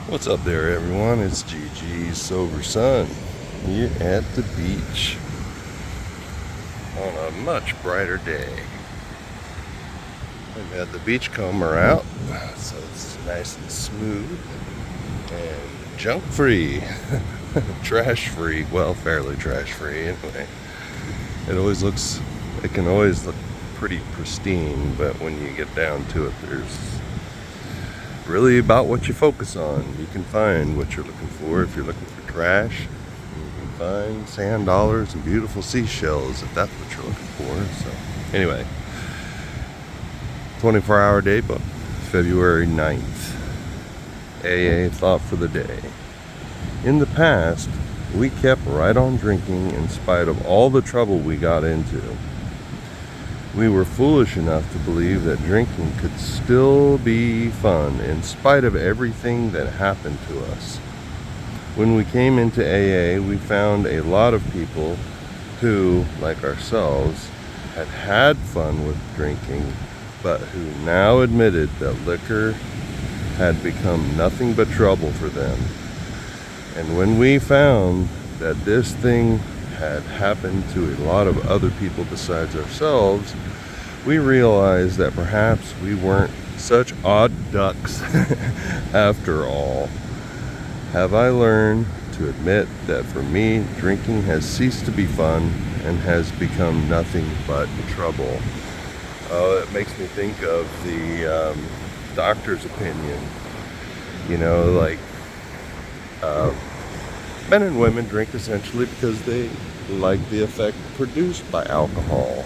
What's up there, everyone? It's GG Sober Sun here at the beach on a much brighter day. I've had the beachcomber out, so it's nice and smooth and junk free, trash free. Well, fairly trash free anyway. It can always look pretty pristine, but when you get down to it, there's really about what you focus on. You can find what you're looking for. If you're looking for trash, you can find sand dollars and beautiful seashells if that's what you're looking for. So anyway, 24-hour day book, February 9th. AA thought for the day. In the past, we kept right on drinking in spite of all the trouble we got into. We were foolish enough to believe that drinking could still be fun in spite of everything that happened to us. When we came into AA, we found a lot of people who, like ourselves, had had fun with drinking, but who now admitted that liquor had become nothing but trouble for them. And when we found that this thing had happened to a lot of other people besides ourselves, we realized that perhaps we weren't such odd ducks after all. Have I learned to admit that for me, drinking has ceased to be fun and has become nothing but trouble? Oh, it makes me think of the doctor's opinion. You know, like men and women drink essentially because they like the effect produced by alcohol.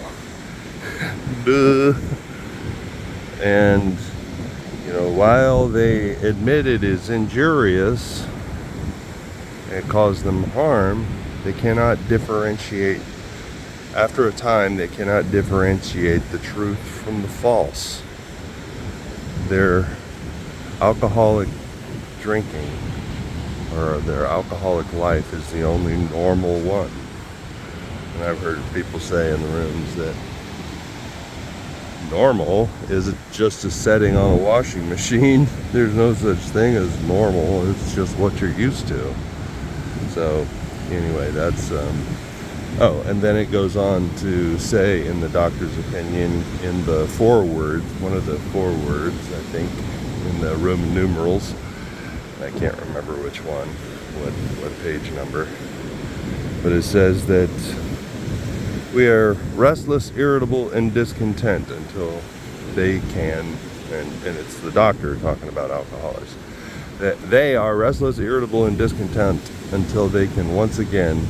Duh. And, you know, while they admit it is injurious, it causes them harm, they cannot differentiate. After a time, they cannot differentiate the truth from the false. Their alcoholic drinking or their alcoholic life is the only normal one. And I've heard people say in the rooms that normal is just a setting on a washing machine. There's no such thing as normal. It's just what you're used to. So anyway, that's oh, and then it goes on to say in the doctor's opinion, in the forewords, one of the forewords, I think, in the Roman numerals, I can't remember which one, what page number, but it says that we are restless, irritable, and discontent until they can, and it's the doctor talking about alcoholics, that they are restless, irritable, and discontent until they can once again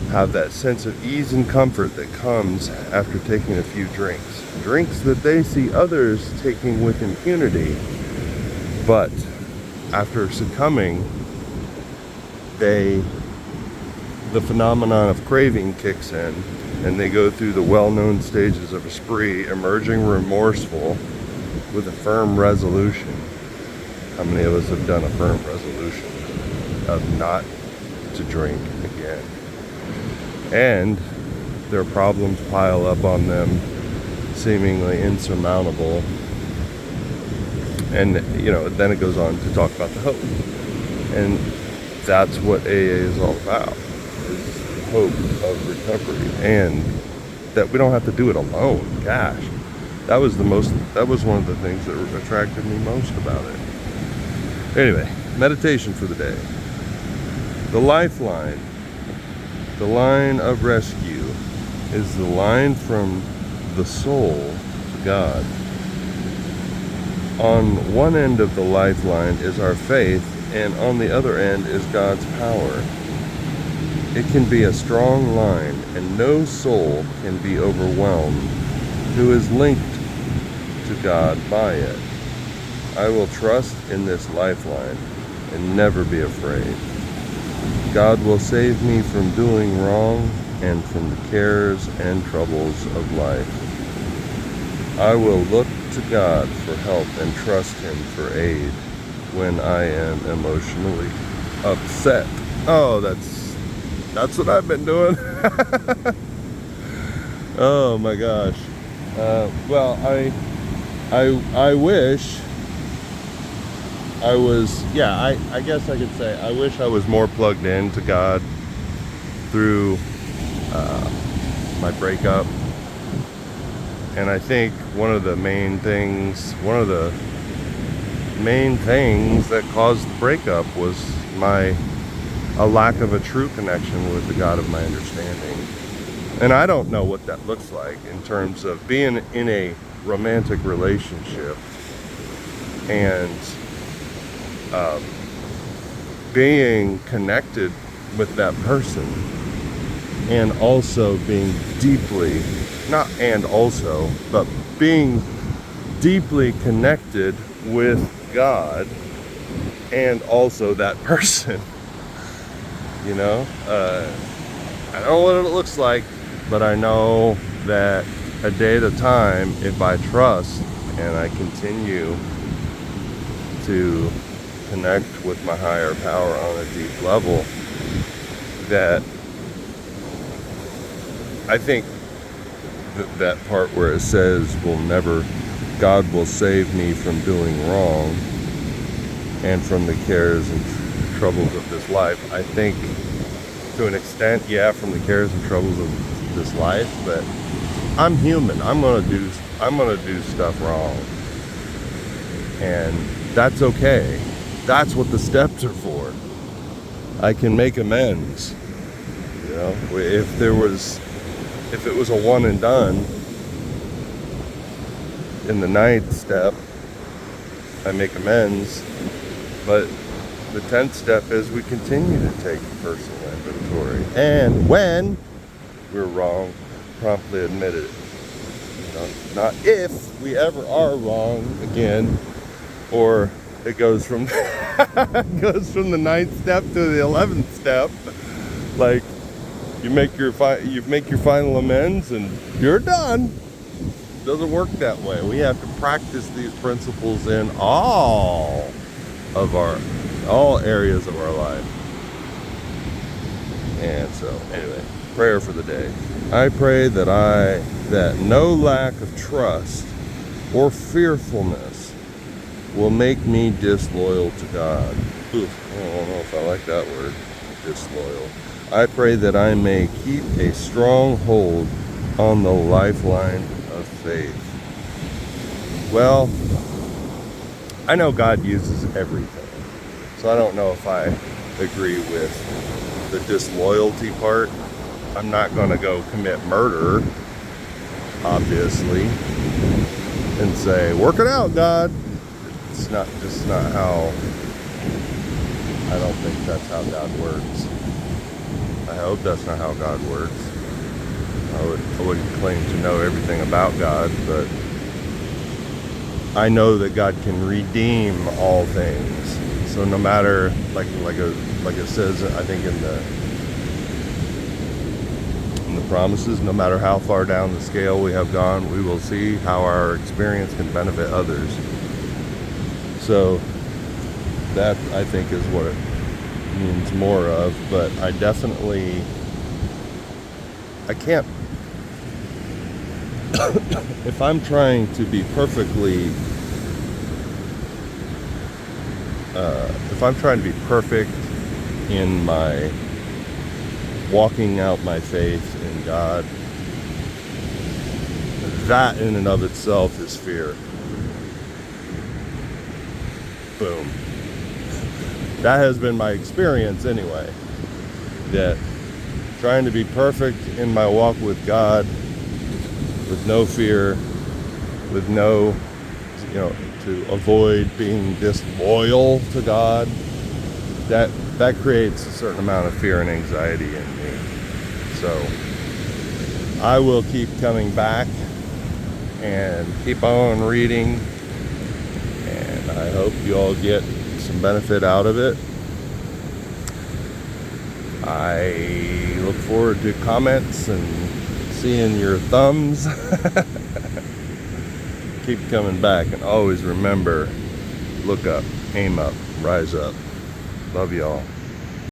have that sense of ease and comfort that comes after taking a few drinks. Drinks that they see others taking with impunity, but after succumbing, the phenomenon of craving kicks in, and they go through the well-known stages of a spree, emerging remorseful with a firm resolution. How many of us have done a firm resolution of not to drink again? And their problems pile up on them, seemingly insurmountable. And, you know, then it goes on to talk about the hope. And that's what AA is all about, is hope of recovery, and that we don't have to do it alone. Gosh, that was one of the things that attracted me most about it. Anyway, meditation for the day. The lifeline, the line of rescue, is the line from the soul to God. On one end of the lifeline is our faith, and on the other end is God's power. It can be a strong line, and no soul can be overwhelmed who is linked to God by it. I will trust in this lifeline and never be afraid. God will save me from doing wrong and from the cares and troubles of life. I will look to God for help and trust Him for aid when I am emotionally upset. Oh, that's what I've been doing. Oh my gosh. Well, I wish I guess I could say I wish I was more plugged in to God through my breakup. And I think one of the main things that caused the breakup was a lack of a true connection with the God of my understanding. And I don't know what that looks like in terms of being in a romantic relationship and being connected with that person, and also being being deeply connected with God and also that person. You know, I don't know what it looks like, but I know that a day at a time, if I trust and I continue to connect with my higher power on a deep level, that I think that part where it says God will save me from doing wrong and from the cares and troubles of this life. I think to an extent, from the cares and troubles of this life, but I'm human. I'm gonna do stuff wrong. And that's okay. That's what the steps are for. I can make amends. You know, if it was a one and done, in the 9th step, I make amends. But the 10th step is we continue to take personal inventory. And when we're wrong, promptly admit it. Not if we ever are wrong again, or it goes from the 9th step to the 11th step. Like you make your final amends and you're done. It doesn't work that way. We have to practice these principles in all areas of our life. And so, anyway, prayer for the day. I pray that no lack of trust or fearfulness will make me disloyal to God. Oof, I don't know if I like that word, disloyal. I pray that I may keep a strong hold on the lifeline of faith. Well, I know God uses everything, so I don't know if I agree with the disloyalty part. I'm not going to go commit murder, obviously, and say, work it out, God. It's not how, I don't think that's how God works. I hope that's not how God works. I wouldn't claim to know everything about God, but I know that God can redeem all things. So no matter, like it says, I think in the promises, no matter how far down the scale we have gone, we will see how our experience can benefit others. So that, I think, is what it means more of. But I can't if I'm trying to be perfect in my walking out my faith in God, that in and of itself is fear. Boom. That has been my experience anyway. That trying to be perfect in my walk with God, with no fear, with no, to avoid being disloyal to God, that creates a certain amount of fear and anxiety in me. So I will keep coming back and keep on reading, and I hope you all get some benefit out of it. I look forward to comments and seeing your thumbs. Keep coming back, and always remember, look up, aim up, rise up. Love y'all.